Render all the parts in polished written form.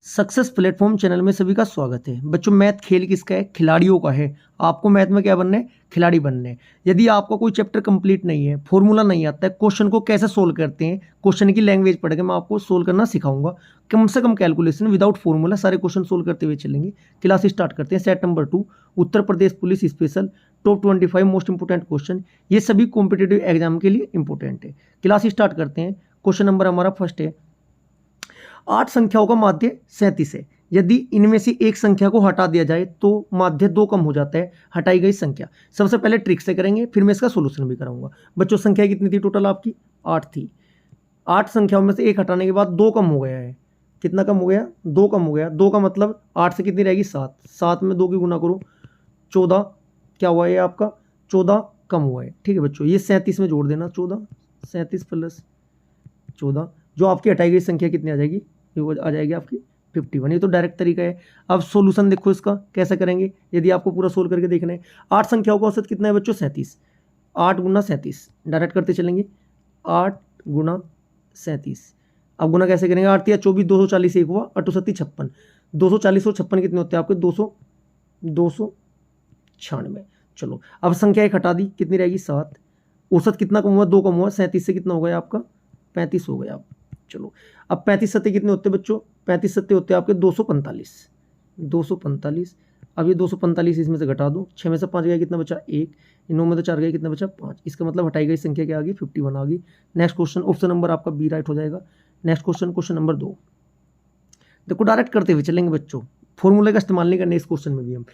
Success platform channel में सभी का स्वागत है। बच्चों, मैथ खेल किसका है? खिलाड़ियों का है। आपको मैथ में क्या बनना है? खिलाड़ी बनना है। यदि आपका कोई चैप्टर कंप्लीट नहीं है, फॉर्मूला नहीं आता है, क्वेश्चन को कैसे सोल्व करते हैं, क्वेश्चन की लैंग्वेज पढ़ के मैं आपको सोल्व करना सिखाऊंगा। कम से कम कैलकुलेशन विदाउट फॉर्मूला सारे क्वेश्चन सोल्व करते हुए चलेंगे। क्लास स्टार्ट करते हैं। Set number 2, Uttar Pradesh police special, top 25 most important question. ये सभी कॉम्पिटेटिव एग्जाम के लिए इंपॉर्टेंट है। क्लास स्टार्ट करते हैं। क्वेश्चन नंबर हमारा फर्स्ट है, 8 संख्याओं का माध्य 37 है। यदि इनमें से एक संख्या को हटा दिया जाए तो माध्य 2 कम हो जाता है हटाई गई संख्या। सबसे पहले ट्रिक से करेंगे, फिर मैं इसका सोल्यूशन भी कराऊंगा। बच्चों, संख्या कितनी थी टोटल आपकी? 8 थी। 8 संख्याओं में से एक हटाने के बाद 2 कम हो गया है। कितना कम हो गया? 2 कम हो गया। 2 का मतलब 8 से कितनी रहेगी? 7। 7 में 2 की गुना करो, 14 क्या हुआ? ये आपका 14 कम हुआ है। ठीक है बच्चों, ये 37 में जोड़ देना। 14 37 प्लस 14, जो आपकी हटाई गई संख्या कितनी आ जाएगी? ये आ जाएगी आपकी 51। ये तो डायरेक्ट तरीका है। अब सोल्यूशन देखो इसका कैसे करेंगे, यदि आपको पूरा सोल्व करके देखना है। 8 संख्याओं का औसत कितना है बच्चों? 37। 8 गुना 37, डायरेक्ट करते चलेंगे। 8 गुना 37। अब गुना कैसे करेंगे? 8 या 24, 240 एक हुआ, 8 7 56। 240 और 56 कितने होते हैं आपके? 296। चलो, अब संख्या एक हटा दी, कितनी रहेगी? 7। औसत कितना कम हुआ? 2 कम हुआ। 37 से कितना हो गया आपका? 35 हो गया। चलो, अब 35 सत्ते कितने होते हैं बच्चों? 35 सत्ते होते हैं आपके 245। 245। अब ये 245 इसमें से घटा दो, 6 में से 5 गया, कितना बचा? 1। 9 में से 4 गया, कितना बचा? 5। इसका मतलब हटाई गई संख्या क्या आ गई? 51 आ गई। नेक्स्ट क्वेश्चन, ऑप्शन नंबर आपका बी राइट हो जाएगा। Next question, question number 2। देखो, डायरेक्ट करते हुए चलेंगे बच्चों, फॉर्मूले का इस्तेमाल नहीं करने इस क्वेश्चन में भी हम।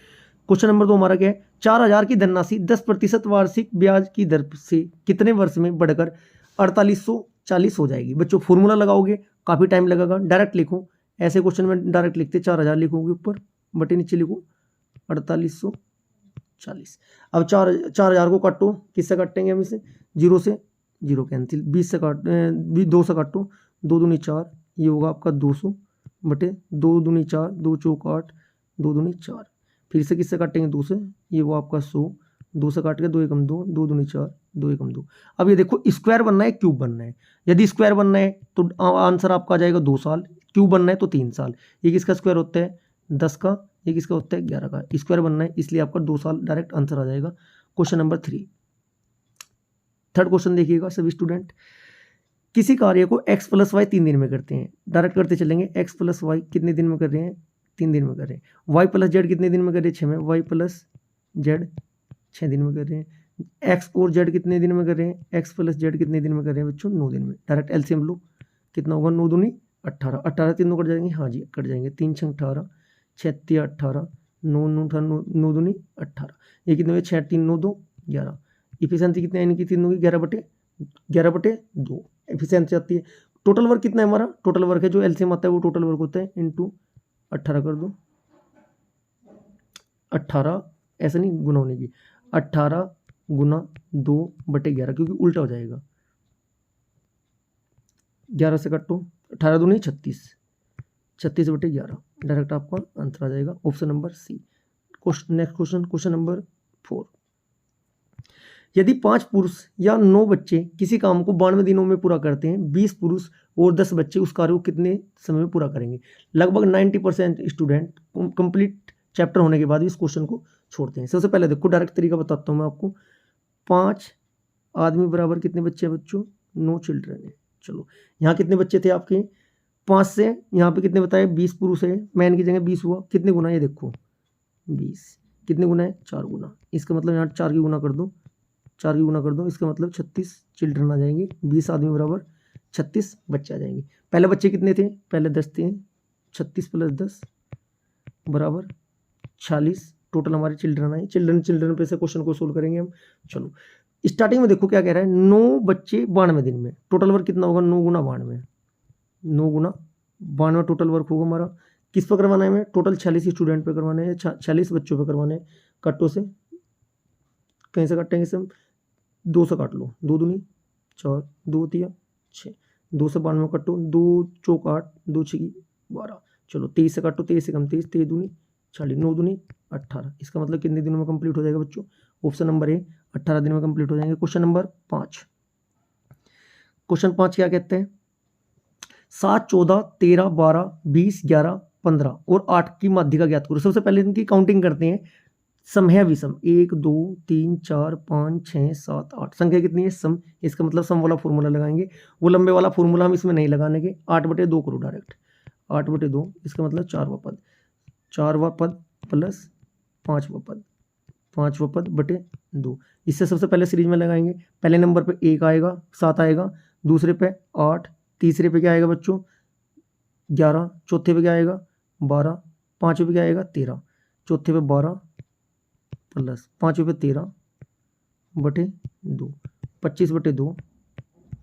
क्वेश्चन नंबर 2 हमारा क्या है? 4000 की धनराशि 10% वार्षिक ब्याज की दर से कितने वर्ष में बढ़कर 4840 हो जाएगी? बच्चों, फॉर्मूला लगाओगे काफ़ी टाइम लगेगा। डायरेक्ट लिखो, ऐसे क्वेश्चन में डायरेक्ट लिखते 4000 लिखोगे ऊपर, बटे नीचे लिखो 4840। अब 4000 को काटो, किससे काटेंगे हम इसे? 0 से 0 कैंसिल, 20 से काट 2 से काटो, 2 दूनी 4, ये होगा आपका 200 बटे 2 दूनी 4, 2 चौक 8, 2 दूनी 4। फिर से किससे काटेंगे? 2 से, ये वो आपका 100, 2 से काट के 2 एकम 2, 2 दूनी 4, 2 एकम 2। अब ये देखो, स्क्वायर बनना है क्यूब बनना है? यदि स्क्वायर बनना है तो आंसर आपका आ जाएगा 2 साल, क्यूब बनना है तो 3 साल। ये किसका स्क्वायर होता है? 10 का। ये किसका होता है? 11 का। स्क्वायर बनना है इसलिए आपका 2 साल डायरेक्ट आंसर आ जाएगा। Question number 3। थर्ड क्वेश्चन देखिएगा सभी स्टूडेंट। किसी कार्य को x प्लस वाई 3 दिन में करते हैं। डायरेक्ट करते चलेंगे। x प्लस वाई कितने दिन में कर रहे हैं? 3 दिन में कर रहे हैं। y प्लस जेड कितने दिन में कर रहे हैं? 6 में। y प्लस जेड 6 दिन में कर रहे हैं। x और z कितने दिन में कर रहे हैं? x प्लस जेड कितने दिन में कर रहे हैं बच्चों? 9 दिन में। डायरेक्ट एलसीएम लो, कितना होगा? 9 दूनी 18। 18 तीनों कट जाएंगे, हाँ जी कट जाएंगे। 3 6 18, 6 3 18, 9 9 18, 9 दूनी 18। ये कितने हुए? 6 3 9 2 11। इफिशिएंसी कितने है इनकी? तीनों की 11/2 एफिशिएंसी आती है। टोटल वर्क कितना है हमारा? टोटल वर्क है जो एलसीएम आता है वो टोटल वर्क होता है इंटू 18 कर दो। 18 ऐसा नहीं गुना होने की, 18 गुना 2/11, क्योंकि उल्टा हो जाएगा। 11 से काटो, 18 दूनी 36, 36/11 डायरेक्ट आपका आंसर आ जाएगा option number C. Next question, question number 4। यदि 5 पुरुष या 9 बच्चे किसी काम को 92 दिनों में पूरा करते हैं, 20 पुरुष और 10 बच्चे उस कार्य को कितने समय में पूरा करेंगे? लगभग 90% स्टूडेंट कंप्लीट चैप्टर होने के बाद भी इस क्वेश्चन को छोड़ते हैं। सबसे पहले देखो, डायरेक्ट तरीका बताता हूँ मैं आपको। 5 आदमी बराबर कितने बच्चे हैं बच्चों? 9 चिल्ड्रन है। चलो, यहाँ कितने बच्चे थे आपके? 5 से यहाँ पे कितने बताए? 20 पुरुष है, मैन की जगह 20 हुआ। कितने गुना? ये देखो 20 कितने गुना है? 4 गुना। इसका मतलब यहाँ 4 की गुना कर दो, 4 की गुना कर दो, इसका मतलब 36 चिल्ड्रन आ जाएंगे। 20 आदमी बराबर 36 बच्चे आ जाएंगे। पहले बच्चे कितने थे? पहले 10 थे। 36 प्लस 10 बराबर 46 टोटल हमारे चिल्ड्रन आए। चिल्ड्रन पे से क्वेश्चन को सोल्व करेंगे हम। चलो, स्टार्टिंग में देखो क्या कह रहा है? 9 बच्चे 92 दिन में। टोटल वर्क कितना होगा? 9 गुना 92, 9 गुना 92 टोटल वर्क होगा हमारा। किस पर करवाना है हमें? टोटल 46 स्टूडेंट पे करवाने हैं, 46 बच्चों पे करवाने हैं। कट्टों से कहीं से काटेंगे इसे हम? 2 से काट लो, 2 दूनी 4, 2 तिया 6, 2 से 92 काटो, 2 चौक 8, 2 6 12। चलो, 23 से काटो, 23 से कम 23, 23 दूनी 40, 9 दूनी 18। इसका मतलब कितने दिनों में कंप्लीट हो जाएगा बच्चों? ऑप्शन नंबर ए 18 दिन में कंप्लीट हो जाएंगे। Question number 5। क्वेश्चन 5 क्या कहते हैं? 7 14 13 12 20 11 15 और 8 की माध्यिका ज्ञात करो। सबसे पहले इनकी काउंटिंग करते हैं, सम है विषम, 1 2 3 4 5 6 7 8, संख्या कितनी है सम, इसका मतलब सम वाला फॉर्मूला लगाएंगे। वो लंबे वाला फॉर्मूला हम इसमें नहीं लगाने के, 8/2 करो डायरेक्ट, 8/2, इसका मतलब 4वां पद प्लस 5वां पद, 5वां पद बटे 2। इससे सबसे पहले सीरीज में लगाएंगे। पहले नंबर पे 1 आएगा, 7 आएगा, दूसरे पे 8, तीसरे पे क्या आएगा बच्चों 11, चौथे पे क्या आएगा 12, पाँचवें पे क्या आएगा 13, चौथे पे 12 प्लस पाँचवें पे 13/2, 25/2,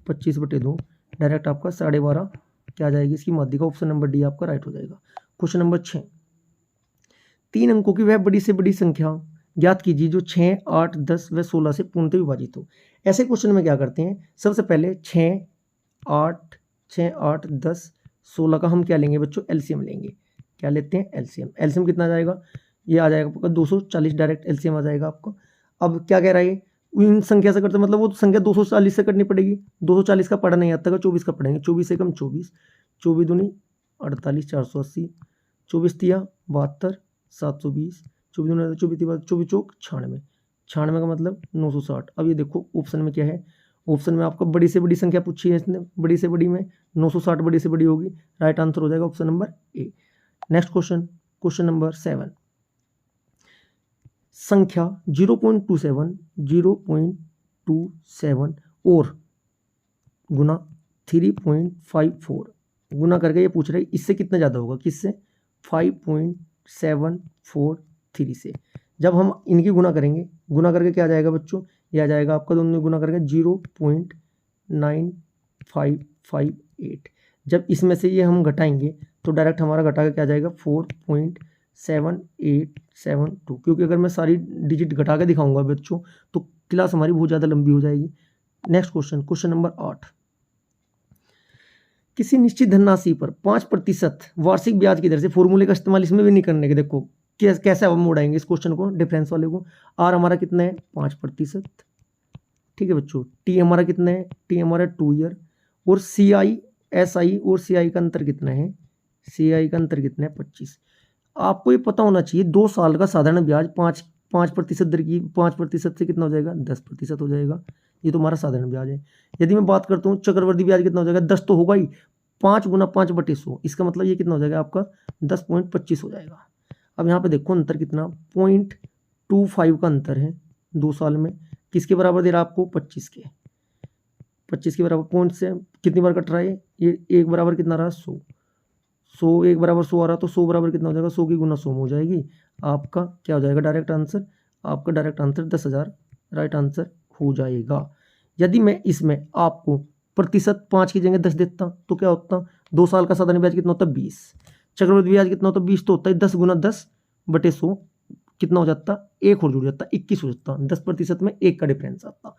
25/2 डायरेक्ट आपका 12.5 क्या आ जाएगी इसकी माध्यिका। ऑप्शन नंबर डी आपका राइट हो जाएगा। क्वेश्चन नंबर 6, 3 अंकों की वह बड़ी से बड़ी संख्या ज्ञात कीजिए जो 6, 8, 10 व 16 से पूर्णतः विभाजित हो। ऐसे क्वेश्चन में क्या करते हैं, सबसे पहले 6, 8, 10, 16 का हम क्या लेंगे बच्चों एलसीएम लेंगे। क्या लेते हैं एलसीएम। एलसीएम कितना आ जाएगा, ये आ जाएगा आपका 240, डायरेक्ट एलसीएम आ जाएगा आपका। अब क्या कह रहा है, इन संख्या से करते मतलब वो संख्या 240 से करनी पड़ेगी। 240 का पढ़ा नहीं आता है, 24 का पढ़ेंगे। 24 से कम 24, 24 दूनी 48, 480, 24 तिया 72, 720, 24 दूनी 24 24 चौक 96, 96 का मतलब 960। अब ये देखो ऑप्शन में क्या है, ऑप्शन में आपको बड़ी से बड़ी संख्या पूछी है इसने, बड़ी से बड़ी में 960 बड़ी से बड़ी होगी, राइट आंसर हो जाएगा option number A. Next question, question number 7, संख्या 0.27 और गुना 3.54 गुना करके ये पूछ रहे हैं इससे कितना ज़्यादा होगा, किससे 5.743 से। जब हम इनकी गुना करेंगे, गुना करके क्या आ जाएगा बच्चों, ये आ जाएगा आपका दोनों गुना करके 0.9558। जब इसमें से ये हम घटाएंगे तो डायरेक्ट हमारा घटा के क्या आ जाएगा 4.7872, क्योंकि अगर मैं सारी डिजिट घटा के दिखाऊंगा बच्चों तो क्लास हमारी बहुत ज़्यादा लंबी हो जाएगी। नेक्स्ट क्वेश्चन, क्वेश्चन नंबर 8, किसी निश्चित धनराशि पर 5% वार्षिक ब्याज की दर से, फॉर्मूले का इस्तेमाल इसमें भी नहीं करने के, देखो कैसे हम मोड़ाएंगे इस क्वेश्चन को, डिफरेंस वाले को। आर हमारा कितना है 5%, ठीक है बच्चों। टी हमारा कितना है, टी हमारा 2 ईयर, और सी आई, एस आई और सी आई का अंतर कितना है, सी आई का अंतर कितना है 25। आपको ये पता होना चाहिए 2 साल का साधारण ब्याज 5% दर की 5% से कितना हो जाएगा 10% हो जाएगा। ये तो हमारा साधारण ब्याज है। यदि मैं बात करता हूँ चक्रवर्ती ब्याज कितना हो जाएगा 10 तो होगा ही, 5 गुना 5/100, इसका मतलब ये कितना हो जाएगा आपका 10.25 हो जाएगा। अब यहाँ पे देखो अंतर कितना 0.25 का अंतर है 2 साल में। किसके बराबर दे रहा है आपको 25 के, 25 के बराबर। पॉइंट से कितनी बार कट रहा है ये, एक बराबर कितना रहा 100, 100 एक बराबर 100 आ रहा, तो 100 बराबर कितना हो जाएगा 100 की गुना 100 में हो जाएगी। आपका क्या हो जाएगा डायरेक्ट आंसर, आपका डायरेक्ट आंसर 10,000 राइट आंसर हो जाएगा। यदि मैं इसमें आपको प्रतिशत 5 की जगह 10 देता तो क्या होता, 2 साल का साधारण ब्याज कितना होता 20, चक्रवृद्धि ब्याज कितना होता 20 तो होता है 10 गुना 10/100 कितना हो जाता 1 और जुड़ जाता 21 हो जाता, 10% में 1 का डिफरेंस आता।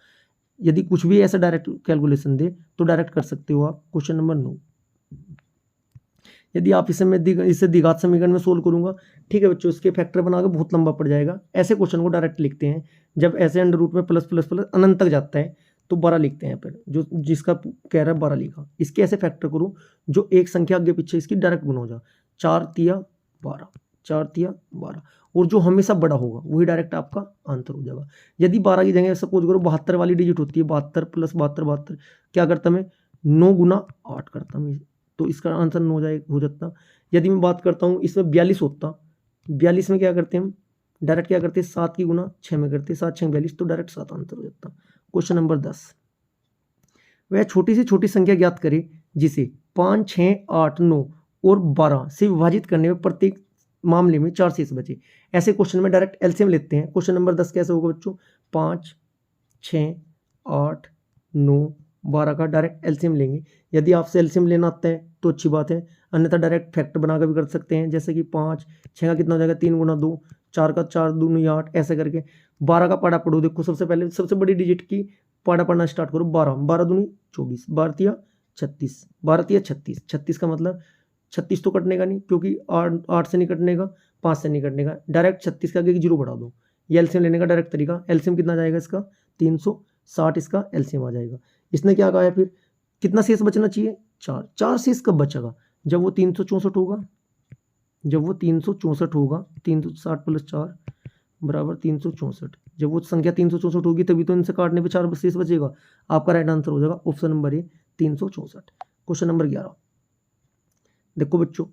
यदि कुछ भी ऐसा डायरेक्ट कैलकुलेशन दे तो डायरेक्ट कर सकते हो आप। क्वेश्चन नंबर 9, यदि आप इसे द्विघात समीकरण में सोल्व करूंगा, ठीक है बच्चों, इसके फैक्टर बना के बहुत लंबा पड़ जाएगा। ऐसे क्वेश्चन को डायरेक्ट लिखते हैं, जब ऐसे अंडर रूट में प्लस प्लस प्लस अनंत तक जाता है तो 12 लिखते हैं, फिर जो जिसका कह रहा है 12 लिखा। इसके ऐसे फैक्टर करो जो एक संख्या आगे पीछे इसकी डायरेक्ट गुना हो जाए, 4 तिया 12, 4 तिया 12, और जो हमेशा बड़ा होगा वही डायरेक्ट आपका आंसर हो जाएगा। यदि 12 की जगह सपोज करो 72 वाली डिजिट होती है, 72 प्लस 72, क्या करता मैं 9 गुना 8 करता मैं, तो इसका आंसर 9 हो जाता। यदि मैं बात करता हूँ इसमें 42 होता, 42 में क्या करते हैं हम डायरेक्ट क्या करते हैं 7 की गुना 6 में करते हैं, 7 6 42, तो डायरेक्ट 7 आंसर हो जाता। क्वेश्चन नंबर 10, वह छोटी से छोटी संख्या ज्ञात करे जिसे 5, 6, 8, 9 और 12 से विभाजित करने में प्रत्येक मामले में 4 शेष बचे। ऐसे क्वेश्चन में डायरेक्ट एलसीएम लेते हैं। क्वेश्चन नंबर 10 कैसे होगा बच्चों, 5, 6, 8, 9, 12 का डायरेक्ट एलसीएम लेंगे। यदि आपसे एलसीएम लेना आता है तो अच्छी बात है, अन्यथा डायरेक्ट फैक्टर बनाकर भी कर सकते हैं। जैसे कि 5, 6 का कितना हो जाएगा 3 गुना 2, 4 का 4 दूनी 8, ऐसे करके 12 का पाड़ा पढ़ो। देखो सबसे पहले सबसे बड़ी डिजिट की पाड़ा पढ़ना स्टार्ट करो, 12, 12 दूनी 24, 12 तिया 36, 12 तिया 36, 36 का मतलब 36 तो कटने का नहीं, क्योंकि 8 से नहीं कटने का, 5 से नहीं कटने का, डायरेक्ट 36 के आगे की 0 बढ़ा दो। ये एलसीएम लेने का डायरेक्ट तरीका। एलसीएम कितना जाएगा इसका 360, इसका एलसीएम आ जाएगा। इसने क्या कहा है फिर, कितना शेष बचना चाहिए 4, 4 शेष कब बचेगा जब वो 364 होगा, जब वो 364 होगा, 360 प्लस 4 बराबर 364, जब वो संख्या 364 होगी तभी तो इनसे काटने पे 4 शेष बचेगा। आपका राइट आंसर हो जाएगा option number A 364। Question number 11, देखो बच्चों,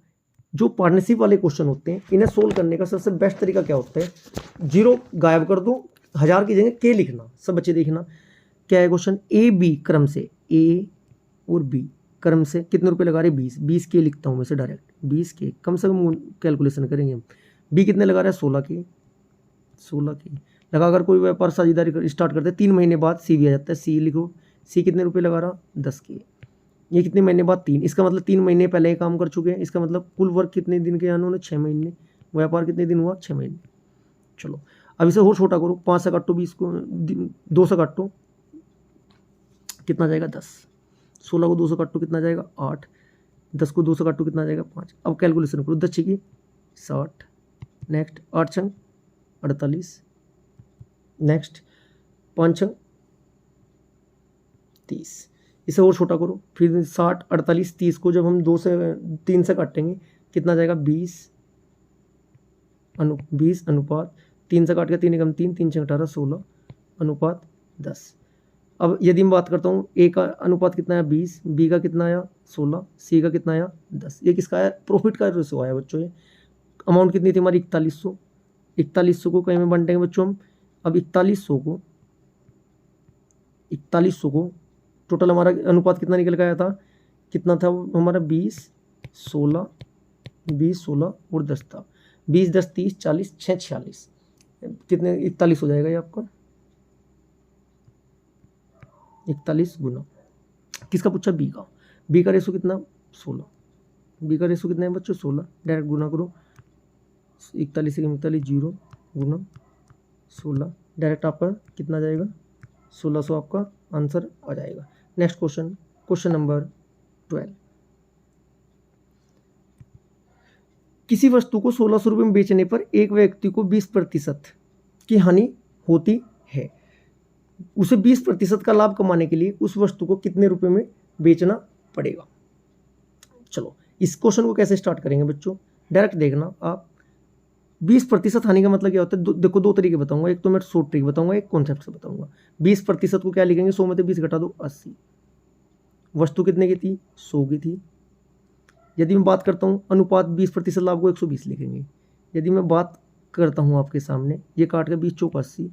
जो पार्टनरशिप वाले क्वेश्चन होते हैं इन्हें सोल्व करने का सबसे बेस्ट तरीका क्या होता है, 0 गायब कर दो, 1000 की जगह के लिखना। सब बच्चे देखना क्या है क्वेश्चन, ए बी क्रम से, ए और बी क्रम से कितने रुपए लगा रहे, 20, 20 के लिखता हूँ मैं से डायरेक्ट, 20 के कम से कम कैलकुलेशन करेंगे हम। बी कितने लगा रहा है, 16 के, 16 के लगाकर कोई व्यापार साझेदारी स्टार्ट करते हैं, 3 महीने बाद सी भी आ जाता है, सी लिखो, सी कितने रुपए लगा रहा, 10 के, ये कितने महीने बाद 3, इसका मतलब 3 महीने पहले ही काम कर चुके हैं, इसका मतलब कुल वर्क कितने दिन के उन्होंने, 6 महीने, व्यापार कितने दिन हुआ, 6 महीने। चलो अब इसे और छोटा करो, 5 से काटो 20 को, 2 से काटो कितना जाएगा 10, 16 को 2 से काटो कितना जाएगा 8, 10 को 2 से काटो कितना जाएगा 5। अब कैलकुलेशन करो, 10 छकी 60, नेक्स्ट 8 छंग 48, नेक्स्ट 5 छंग 30, इसे और छोटा करो, फिर 60 48 30 को जब हम 2 से 3 से काटेंगे कितना जाएगा 20 अनुपात 3 से काट के 3 एकम 3, 3 छंग 18, 16 अनुपात 10। अब यदि मैं बात करता हूँ ए का अनुपात कितना आया 20, बी का कितना आया 16, सी का कितना आया 10, ये किसका आया, प्रॉफिट का रेशो आया बच्चों। ये अमाउंट कितनी थी हमारी 4100, 4100 को कहीं में बांटेंगे बच्चों हम। अब 4100 को टोटल हमारा अनुपात कितना निकल के आया था, कितना था हमारा 20 16 और 10 था, 20 10 30 40 6 46, कितने 41 हो जाएगा ये आपका, 41 गुना किसका पूछा, बी का, बी का रेशो कितना 16, बी का रेशो कितना है बच्चों 16, डायरेक्ट गुना करो, 41 से 41 0 गुना 16, डायरेक्ट आपका कितना जाएगा 1600 आपका आंसर आ जाएगा। नेक्स्ट क्वेश्चन, क्वेश्चन नंबर 12, किसी वस्तु को 1600 रुपये में बेचने पर एक व्यक्ति को 20% की हानि होती है, उसे 20% का लाभ कमाने के लिए उस वस्तु को कितने रुपए में बेचना पड़ेगा। चलो इस क्वेश्चन को कैसे स्टार्ट करेंगे बच्चों, डायरेक्ट देखना आप, 20% हानि का मतलब क्या होता है, देखो 2 तरीके बताऊंगा, एक तो मैं शॉर्ट ट्रिक बताऊंगा, एक कॉन्सेप्ट से बताऊंगा। 20% को क्या लिखेंगे, 100 में से 20 घटा दो 80, वस्तु कितने की थी 100 की थी। यदि मैं बात करता हूँ अनुपात 20% लाभ को 120 लिखेंगे। यदि मैं बात करता हूँ आपके सामने, ये काट के 20 चौक 80,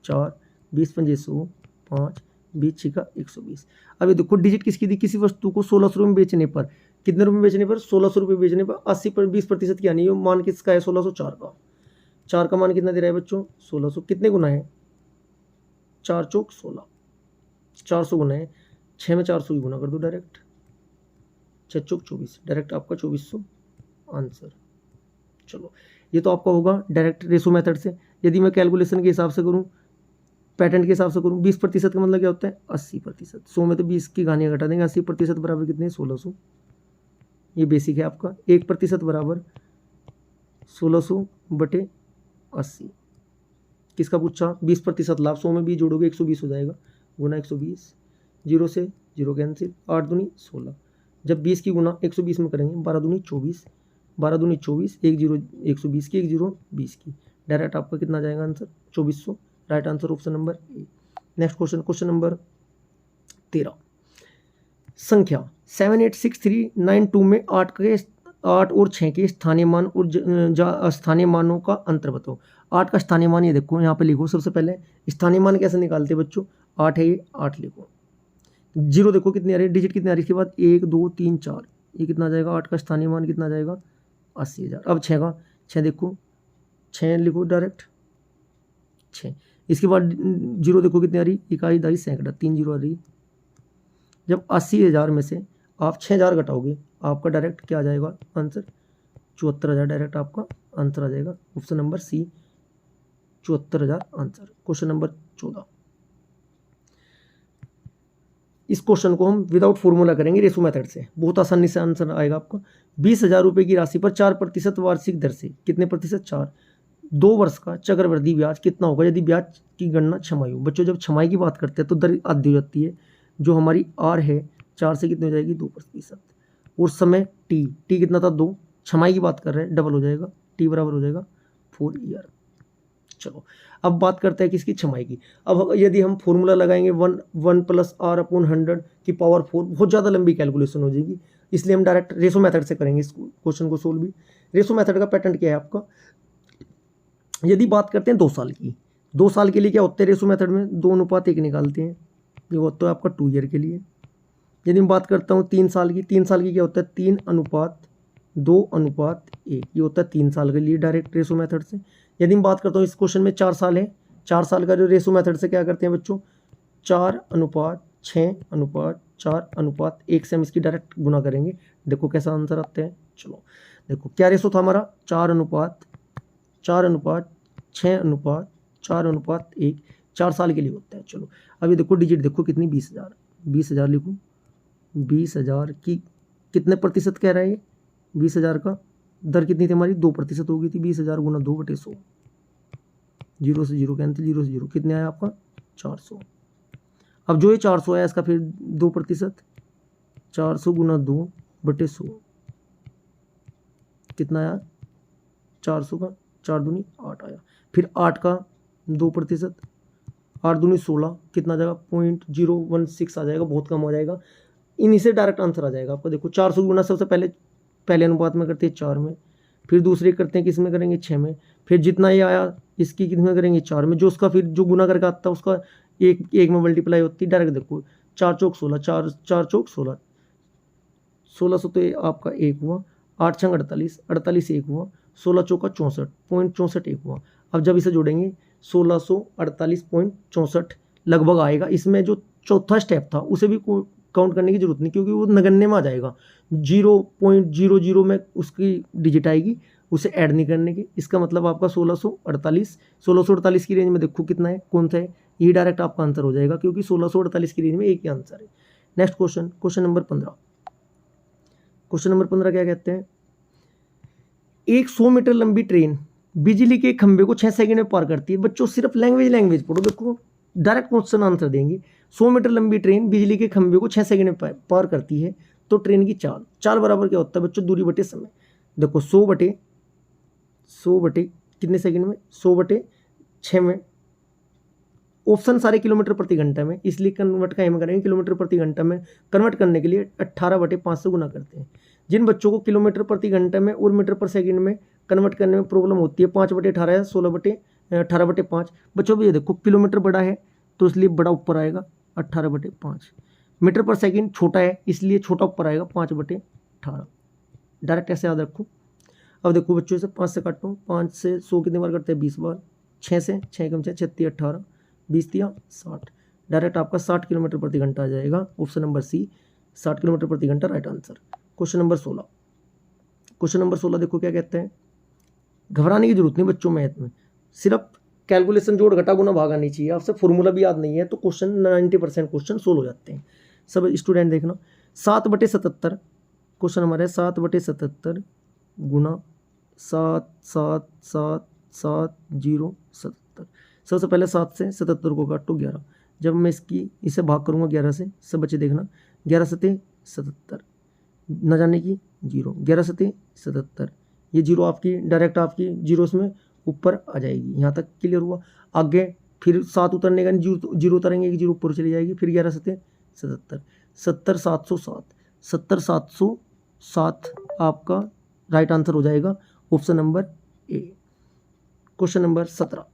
4 20 पंजे 100, 5 20 छिका 120। अब ये देखो डिजिट किसकी थी, किसी वस्तु को 1600 रुपये में बेचने पर, कितने रुपये बेचने पर 1600 रुपये बेचने पर 80 पर 20% की हानि, मान किसका है 1600, 4 का मान कितना दे रहा है बच्चों 1600, कितने गुना है 4 चौक 16, 400 गुना है, 6 में 400 ही गुना कर दो डायरेक्ट, 6 चौक 24, डायरेक्ट आपका 2400 आंसर। चलो ये तो आपका होगा डायरेक्ट रेशो मेथड से। यदि मैं कैलकुलेशन के हिसाब से करूँ, पैटर्न के हिसाब से करूँ, 20% का मतलब क्या होता है 80%, 100 में तो 20 की गानियाँ घटा देंगे, 80% बराबर कितने 1600, ये बेसिक है आपका। 1% बराबर 1600 बटे 80, किसका पूछा 20% लाभ, 100 में 20 जोड़ोगे 120 हो जाएगा, गुना 120, 0 से 0 कैंसिल, 8 दूनी 16, जब 20 की गुना 120 में करेंगे 12 दूनी 24, 12 दूनी 24, 1 0 120 की, 1 0 20 की, डायरेक्ट आपका कितना जाएगा answer 2400, right answer option number A. Next question, question number 13, संख्या 786392 में 8 और 6 के स्थानीय मान और स्थानीय मानों का अंतर बताओ। 8 का स्थानीय मान ये देखो, यहाँ पे लिखो, सबसे पहले स्थानीय मान कैसे निकालते हैं बच्चों, 8 है ये 8 लिखो, 0 देखो कितनी आ रही है, डिजिट कितनी आ रही है, इसके बाद 1 2 3 4, ये कितना जाएगा 8 का स्थानीय मान कितना जाएगा 80,000। अब 6 का, 6 देखो, 6 लिखो डायरेक्ट 6, इसके बाद 0 देखो कितनी आ रही, इकाई दहाई सैकड़ा, 3 0 आ रही। जब 80,000 में से आप 6,000 घटाओगे, आपका डायरेक्ट क्या आ जाएगा आंसर 74,000, डायरेक्ट आपका आंसर आ जाएगा option number C 74,000 answer. Question number 14, इस क्वेश्चन को हम विदाउट फॉर्मूला करेंगे, रेशो मेथड से, बहुत आसानी से आंसर आएगा आपका। 20,000 रुपये की राशि पर 4% वार्षिक दर से, कितने प्रतिशत 4, 2 वर्ष का चक्रवृद्धि ब्याज कितना होगा यदि ब्याज की गणना छमाही हो। बच्चों जब छमाही की बात करते हैं तो दर आधी हो जाती है, जो हमारी आर है 4 से कितनी हो जाएगी 2%, और समय टी कितना था 2, छमाही की बात कर रहे हैं, डबल हो जाएगा, टी बराबर हो जाएगा 4 ईयर। चलो अब बात करते हैं किसकी, छमाही की। अब यदि हम फॉर्मूला लगाएंगे 1 + r/100 की पावर 4, बहुत ज़्यादा लंबी कैलकुलेशन हो जाएगी, इसलिए हम डायरेक्ट रेशो मेथड से करेंगे इस क्वेश्चन को सोल्व भी। रेशो मेथड का पैटर्न क्या है आपका, यदि बात करते हैं 2 साल की, 2 साल के लिए क्या होता है रेशो मेथड में, 2:1 निकालते हैं, ये होता है आपका 2 ईयर के लिए। यदि मैं बात करता हूँ 3 साल की, 3 साल की क्या होता है 3:2:1, ये होता है 3 साल के लिए डायरेक्ट रेशो मेथड से। यदि मैं बात करता हूँ इस क्वेश्चन में 4 साल है, 4 साल का जो रेशो मेथड से क्या करते हैं बच्चों, 4:6:4:1 से हम इसकी डायरेक्ट गुना करेंगे, देखो कैसा आंसर आता है। चलो देखो क्या रेशो था हमारा, 4:4:6:4:1, 4 साल के लिए होता है। चलो अभी देखो डिजिट देखो कितनी, 20,000, 20,000 लिखूँ, 20,000 की कितने प्रतिशत कह रहा है ये, 20,000 का दर कितनी थी हमारी, 2% हो गई थी, 20,000 गुना 2/100, 0 से 0 कैंसिल, 0 से 0 कितने आया आपका 400। अब जो ये 400 आया इसका फिर 2%, 400 गुना 2/100 कितना आया, 400 का 4 दूनी 8 आया, फिर 8 का 2%, 8 दूनी 16 कितना आ जाएगा 0.016 आ जाएगा, बहुत कम हो जाएगा, इन्हीं से डायरेक्ट आंसर आ जाएगा आपको। देखो 400 गुना सबसे पहले अनुपात में करते हैं 4 में, फिर दूसरे करते हैं किस में करेंगे 6 में, फिर जितना ये आया इसकी कितने में करेंगे 4 में, जो उसका फिर जो गुना करके आता है उसका एक में मल्टीप्लाई होती है डायरेक्ट। देखो 4 चौक 16, 4 चौक 16, 1600 तो ये आपका 1 हुआ, 8 छंग 48, 48 1 हुआ, 16 चौका 64.64 1 हुआ। अब जब इसे जोड़ेंगे 1648.64 लगभग आएगा। इसमें जो चौथा स्टेप था उसे भी काउंट करने की जरूरत नहीं, क्योंकि वो नगण्य में आ जाएगा, 0.00 में उसकी डिजिट आएगी, उसे ऐड नहीं करने की। इसका मतलब आपका 1648 की रेंज में देखो कितना है, कौन सा है, ये डायरेक्ट आपका आंसर हो जाएगा, क्योंकि 1648 की रेंज में एक ही आंसर है। Next question, question number 15। Question number 15 क्या कहते हैं, एक 100 मीटर लंबी ट्रेन बिजली के खंभे को 6 सेकंड में पार करती है। बच्चों सिर्फ लैंग्वेज पढ़ो, देखो डायरेक्ट क्वेश्चन आंसर देंगे। 100 मीटर लंबी ट्रेन बिजली के खंभे को 6 सेकंड में पार करती है, तो ट्रेन की चाल बराबर क्या होता है बच्चों, दूरी बटे समय। देखो 100 बटे कितने सेकंड में, 100/6 में। ऑप्शन सारे किलोमीटर प्रति घंटा में, इसलिए कन्वर्ट का हम करेंगे किलोमीटर प्रति घंटा में। कन्वर्ट करने के लिए 18/5 से गुना करते हैं। जिन बच्चों को किलोमीटर प्रति घंटा में और मीटर पर सेकंड में कन्वर्ट करने में प्रॉब्लम होती है, 5/18 या 18/5 बच्चों भी ये देखो किलोमीटर बड़ा है तो इसलिए बड़ा ऊपर आएगा 18/5, मीटर पर सेकंड छोटा है इसलिए छोटा ऊपर आएगा 5/18, डायरेक्ट ऐसे याद रखो। अब देखो बच्चों इसे 5 से काटो, 5 से 100 कितनी बार करते हैं 20 बार, 6 से 6 कम 6 36 18 20 दिया 60, डायरेक्ट आपका 60 किलोमीटर प्रति घंटा आ जाएगा। ऑप्शन नंबर सी 60 किलोमीटर प्रति घंटा right answer. Question number 16, question number 16 देखो क्या कहते हैं, घबराने की जरूरत नहीं बच्चों, मैथ में सिर्फ कैलकुलेशन जोड़ घटा गुना भागा नहीं चाहिए, आपसे फॉर्मूला भी याद नहीं है तो क्वेश्चन 90% क्वेश्चन सोल्व हो जाते हैं। सब स्टूडेंट देखना, 7/77 क्वेश्चन हमारे 7/77 गुना 7 7 7 7 0 77। सबसे पहले 7 से 77 को काटो 11, जब मैं इसे भाग करूँगा 11 से, सब बच्चे देखना 11 सते 77, न जाने की 0, 11 सते 77, ये 0 आपकी डायरेक्ट आपकी 0 में ऊपर आ जाएगी। यहाँ तक क्लियर हुआ। आगे फिर 7 उतरने का 0 उतरेंगे कि 0 ऊपर चली जाएगी, फिर 11 सते 77, 70 707, 70 707 आपका राइट आंसर हो जाएगा, option number A. Question number 17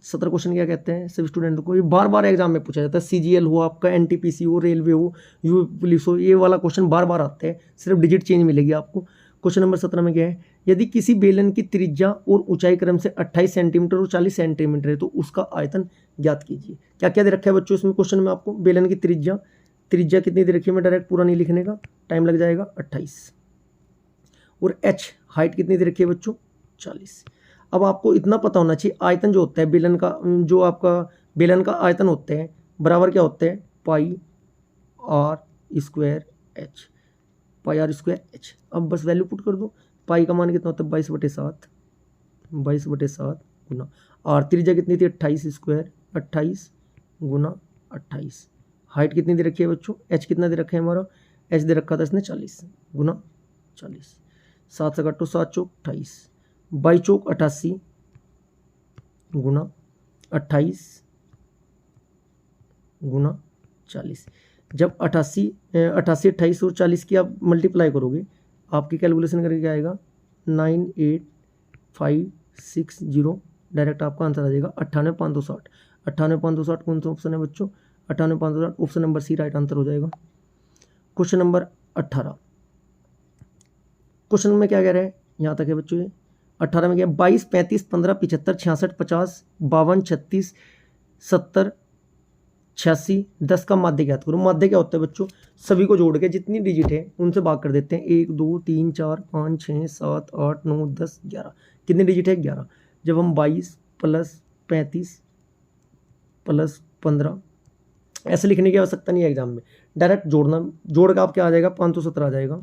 question क्या कहते हैं सभी स्टूडेंट को, ये बार बार एग्जाम में पूछा जाता है, सीजीएल हो आपका, एनटीपीसी हो, रेलवे हो, यू पुलिस हो, ये वाला क्वेश्चन बार बार आते हैं, सिर्फ डिजिट चेंज मिलेगी आपको। क्वेश्चन नंबर 17 में क्या है, यदि किसी बेलन की त्रिज्या और ऊंचाई क्रम से 28 सेंटीमीटर और 40 सेंटीमीटर है तो उसका आयतन ज्ञात कीजिए। क्या क्या दे रखा है बच्चों इसमें क्वेश्चन में आपको, बेलन की त्रिज्या कितनी दे रखी है, मैं डायरेक्ट पूरा नहीं लिखने का, टाइम लग जाएगा 28, और एच हाइट कितनी दे रखी है बच्चों 40। अब आपको इतना पता होना चाहिए आयतन जो होता है बेलन का, जो आपका बेलन का आयतन होते हैं बराबर क्या होते हैं, pi R square H, pi R square H. अब बस वैल्यू पुट कर दो, पाई का मान कितना होता है 22/7, 22/7 गुना आर, त्रिज्या कितनी थी 28 स्क्वायर, 28 गुना 28, हाइट कितनी दे रखी है बच्चों, एच कितना दे रखा है हमारा, एच दे रखा था इसने 40 गुना 40, 7 से काटो, 7 चौक 28, 22 चौक 88 गुना 28 गुना 40। जब 88 28 और 40 की आप मल्टीप्लाई करोगे, आपकी कैलकुलेशन करके क्या आएगा 98560, डायरेक्ट आपका आंसर आ जाएगा 98,560। 98,560 कौन सा ऑप्शन है बच्चों? 98,560 option number C right answer हो जाएगा। क्वेश्चन नंबर 18, क्वेश्चन में क्या कह रहे हैं यहाँ तक है बच्चों? ये 18 में क्या, 22 35 15 75 66 50 52 36 70 86 10 का माध्य ज्ञात करो। माध्य क्या होता है बच्चों? सभी को जोड़ के जितनी डिजिट है उनसे भाग कर देते हैं। 1 2 3 4 5 6 7 8 9 10 11। कितनी डिजिट है? 11। जब हम 22 प्लस 35 प्लस 15 ऐसे लिखने की आवश्यकता नहीं है एग्जाम में, डायरेक्ट जोड़ना, जोड़ का आप क्या आ जाएगा 517 आ जाएगा।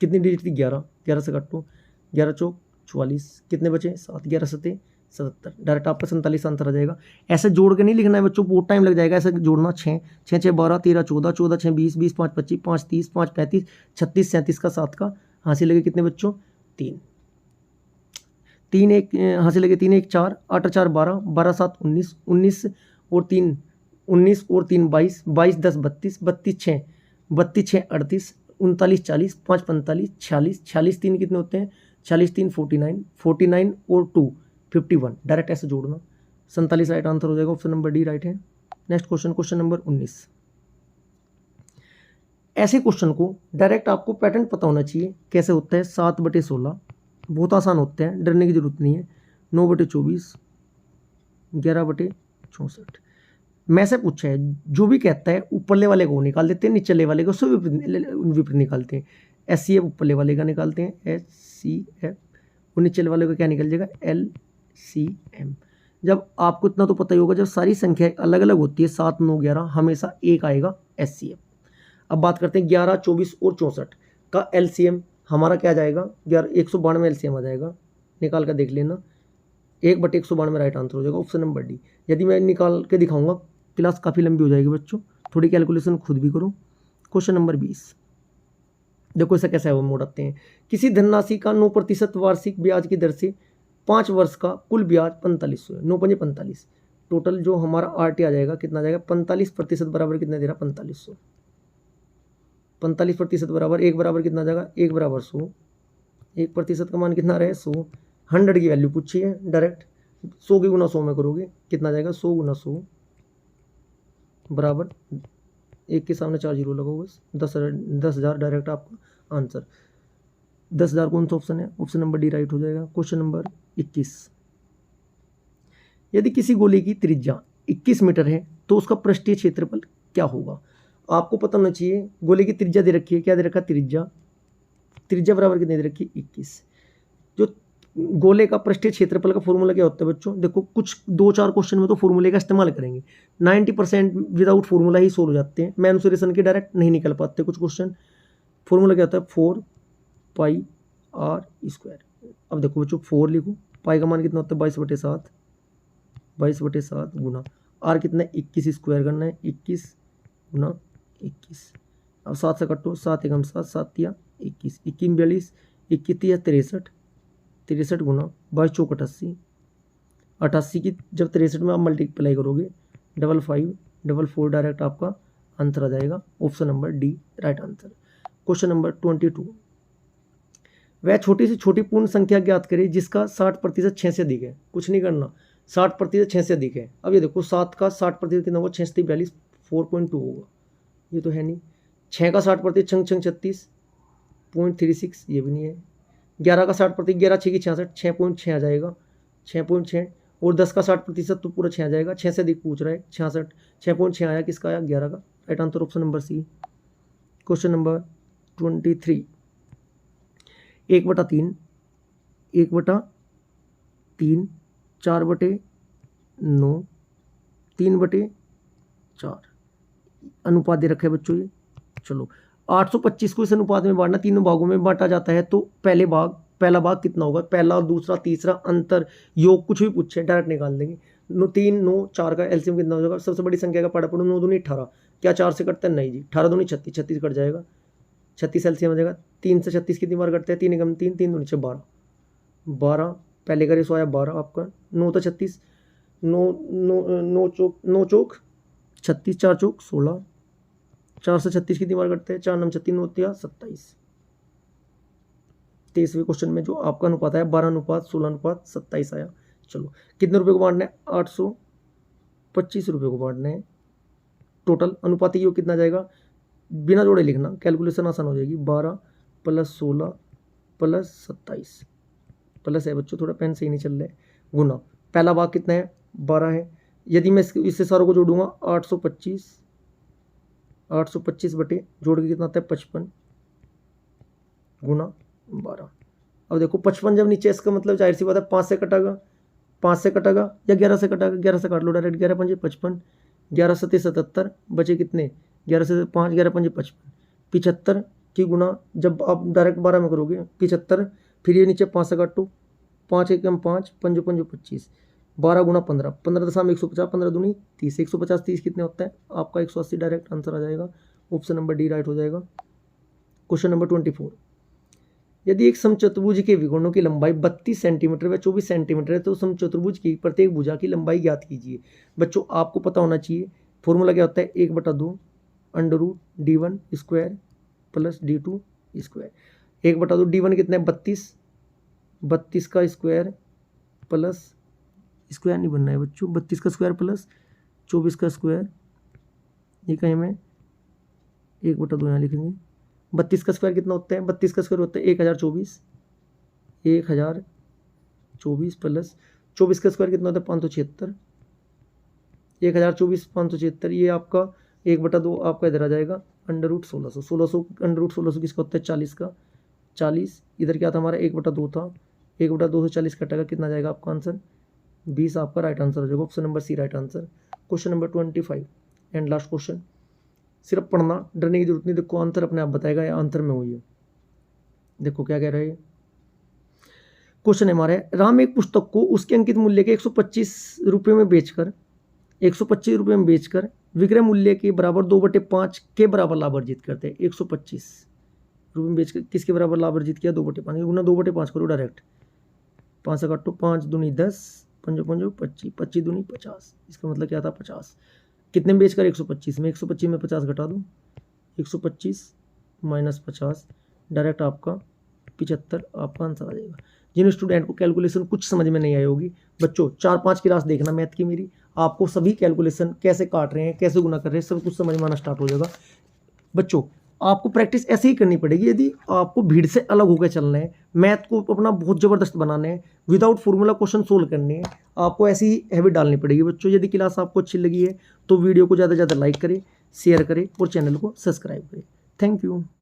कितनी डिजिट थी? 11। 11 से काटो, 11 चौक 44, कितने बचे? 7, 11 सते 77, डायरेक्ट आपका 47 आंसर आ जाएगा। ऐसे जोड़ के नहीं लिखना है बच्चों, बहुत टाइम लग जाएगा। ऐसे जोड़ना 6 6 6 12 13 14 14 6 20 20 5 25 5 30 5 35 36 37 का 7 का हासिल लगे कितने बच्चों? 3 3 1 हासिल लगे 3 1 4 8 4 12 12 7 19 19 और 3 19 और 3 22 22 10 32 32 6 32 6 38 39 40 5 45 46 46 3 कितने होते हैं? 46 3 49 49 और 2 51, डायरेक्ट ऐसे जोड़ना। 47 राइट आंसर हो जाएगा, ऑप्शन नंबर डी राइट है। Next question, question number 19। ऐसे क्वेश्चन को डायरेक्ट आपको पैटर्न पता होना चाहिए कैसे होता है। 7/16 बहुत आसान होते हैं, डरने की जरूरत नहीं है। 9/24 11/64 में से पूछा है, जो भी कहता है ऊपरले वाले को निकाल देते हैं, निचले वाले को सब विपरीत निकालते हैं। SCF ऊपरले वाले का निकालते हैं HCF, और निचले वाले का क्या निकल जाएगा LCM। जब आपको इतना तो पता ही होगा, जब सारी संख्या अलग अलग होती है 7 9 11 हमेशा एक आएगा SCF। अब बात करते हैं 11 24 और 64 का LCM हमारा क्या जाएगा? 192 LCM आ जाएगा, निकाल कर देख लेना। 1/192 राइट आंसर हो जाएगा, ऑप्शन नंबर डी। यदि मैं निकाल के दिखाऊंगा क्लास काफ़ी लंबी हो जाएगी बच्चों, थोड़ी कैलकुलेशन खुद भी करो। क्वेश्चन नंबर 20, देखो ऐसा कैसा है वो मोड़ आते हैं। किसी धनराशि का 9% वार्षिक ब्याज की दर से 5 वर्ष का कुल ब्याज 4500 है। 9 5 45, टोटल जो हमारा RT आ जाएगा कितना आ जाएगा? 45% बराबर कितना दे रहा? 4500। 45% बराबर 1 बराबर कितना आ जाएगा? 1 बराबर 100। 1% का मान कितना रहे? 100। 100 की वैल्यू पूछी है, डायरेक्ट 100 की गुना 100 में करोगे कितना आ जाएगा? 100 गुना 100 बराबर 1 के सामने 4 जीरो लगाओ बस 10,000 डायरेक्ट आपका आंसर। 10,000 कौन सा ऑप्शन है? ऑप्शन नंबर डी राइट हो जाएगा। क्वेश्चन नंबर 21, यदि किसी गोले की त्रिज्या 21 मीटर है तो उसका पृष्ठीय क्षेत्रफल क्या होगा? आपको पता होना चाहिए। गोले की त्रिज्या दे रखी है, क्या दे रखा? त्रिज्या। त्रिज्या बराबर कितनी दे रखी? 21। जो गोले का पृष्ठीय क्षेत्रफल का फॉर्मूला क्या होता है बच्चों? देखो कुछ 2-4 क्वेश्चन में तो फॉर्मूले का इस्तेमाल करेंगे, 90% विदाउट फॉर्मूला ही सोल्व हो जाते हैं। मेंसुरेशन के डायरेक्ट नहीं निकल पाते कुछ क्वेश्चन। फॉर्मूला क्या होता है? 4πr²। अब देखो बच्चों 4 लिखो, पाई का मान कितना होता है? 22/7। 22/7 गुना आर कितना है? 21 स्क्वायर करना है, 21 गुना 21। अब 7 से कटो, 7 एकम 7 7 तिया 21, 21 42 21 तिया 63 63 गुना 22 चौक 88। 88 की जब 63 में आप मल्टीप्लाई करोगे 5544 डायरेक्ट आपका आंसर आ जाएगा, option number D right answer. Question number 22, वह छोटी से छोटी पूर्ण संख्या ज्ञात करे जिसका 60% 6 से अधिक है। कुछ नहीं करना, 60% 6 से अधिक है। अब ये देखो 7 का 60% कितना होगा? 6 से 42 4.2 होगा, ये तो है नहीं। 6 का 60% 6 36.36, ये भी नहीं है। 11 का 60% 11 6 की 66 6.6 आ जाएगा, 6.6। और 10 का 60% तो पूरा 6 आ जाएगा। 6 से अधिक पूछ रहा है, 66 6.6 आया, किसका आया? 11 का। Right answer option number C. Question number 23, 1/3 1/3 4/9 3/4 अनुपात दे रखा है बच्चों ये। चलो 825 को इस अनुपात में बांटना, तीनों भागों में बांटा जाता है, तो पहला भाग कितना होगा? पहला, दूसरा, तीसरा, अंतर, योग, कुछ भी पूछे डायरेक्ट निकाल देंगे। 3 9 4 का एलसीएम कितना हो जाएगा? सबसे बड़ी संख्या का पढ़ा पढ़ो, 9 दूनी 18, क्या 4 से कटता है? नहीं जी, 18 दूनी 36, 36 कट जाएगा, 36 एलसीएम हो जाएगा। 3 से 36 कितनी बार कटते हैं? 3 एकम 3, 3 दूनी 6, 12, 12 पहले का रेशो आया 12 आपका। 9 तो 36, 9 चौक 36, 4 चौक 16, 4 से 36 कितनी बार कटते हैं? 4 9 36, 9 तिया 27। 23वें क्वेश्चन में जो आपका अनुपात आया 12 अनुपात 16 अनुपात 27 आया। चलो कितने रुपए को बांटना है? 825 रुपये को बांटना है। टोटल अनुपाती योग कितना जाएगा? बिना जोड़े लिखना, कैलकुलेशन आसान हो जाएगी। 12 + 16 + 27 प्लस है बच्चों, थोड़ा पेन सही नहीं चल रहा है, गुना पहला भाग कितना है? 12 है। यदि मैं इससे सारों को जोड़ूंगा 825 बटे जोड़ के कितना आता है? 55 गुना 12। अब देखो 55 जब नीचे, इसका मतलब जाहिर सी बात है 5 से कटेगा, 5 से कटेगा या 11 से कटेगा? 11 से काट लो डायरेक्ट। 11 पंजे 55, 11 सत्ते 77, बचे कितने? 11 से 5, 11 पंजे 55, 75 की गुना जब आप डायरेक्ट 12 में करोगे 75, फिर ये नीचे 5 से काटो, 5 एकम 5, पंजो पंजो 25, 12 गुना 15, 15 दशा में 150, 15 दूनी 30, 150 30 कितने होता है? आपका 180 डायरेक्ट आंसर आ जाएगा। ऑप्शन नंबर डी राइट हो जाएगा। क्वेश्चन नंबर 24, यदि एक समचतुर्भुज के विकोणों की लंबाई 32 सेंटीमीटर व 24 सेंटीमीटर है तो समचतुर्भुज की प्रत्येक भुजा की लंबाई ज्ञात कीजिए। बच्चों आपको पता होना चाहिए फॉर्मूला क्या होता है? 1/2 √d1 square + d2 square. 1/2 d1 कितना है? 32 का स्क्वायर प्लस स्क्वायर नहीं बनना है बच्चों, 32 का स्क्वायर प्लस 24 का स्क्वायर, ये कहीं में 1/2 यहाँ लिखेंगे। 32 का स्क्वायर कितना होता है? 32 का स्क्वायर होता है 1024 प्लस 24 का स्क्वायर कितना होता है? 576, 1024 576, ये आपका 1/2 आपका इधर आ जाएगा √1600। 1600 √1600 किसका होता है? 40 का। 40 इधर क्या था हमारा? 1/2 था, 1/2 से 40 कटेगा, कितना जाएगा आपका आंसर? 20 आपका राइट आंसर हो जाएगा। Option number C right answer. Question number 25 and last question, सिर्फ पढ़ना, डरने की जरूरत नहीं। देखो आंसर अपने आप बताएगा या आंसर में हुई है। देखो क्या कह रहा है क्वेश्चन है हमारे, राम एक पुस्तक को उसके अंकित मूल्य के 125 रुपये में बेचकर 125 रुपये में बेचकर विक्रय मूल्य के बराबर 2/5 के बराबर लाभ अर्जित करते हैं। 125 रुपये में बेचकर किसके बराबर लाभ अर्जित किया? 2/5 गुना 2/5 करो डायरेक्ट, 5 से काटो, 5 दूनी 10, पंजो पंजो 25, 25 दूनी 50, इसका मतलब क्या था? 50। कितने में बेचकर? 125 में। 125 में 50 घटा दो, 125 - 50 डायरेक्ट आपका 75 आपका आंसर आ जाएगा। जिन स्टूडेंट को कैलकुलेशन कुछ समझ में नहीं आई होगी बच्चों, 4-5 क्लास देखना मैथ की मेरी, आपको सभी कैलकुलेशन कैसे काट रहे हैं, कैसे गुना कर रहे हैं, सब कुछ समझ में आना स्टार्ट हो जाएगा। बच्चों आपको प्रैक्टिस ऐसे ही करनी पड़ेगी। यदि आपको भीड़ से अलग होकर चलना है, मैथ को अपना बहुत ज़बरदस्त बनाना है, विदाउट फॉर्मूला क्वेश्चन सोल्व करने हैं, आपको ऐसी ही हैबिट डालनी पड़ेगी बच्चों। यदि क्लास आपको अच्छी लगी है तो वीडियो को ज़्यादा से ज़्यादा लाइक करें, शेयर करें और चैनल को सब्सक्राइब करें। Thank you.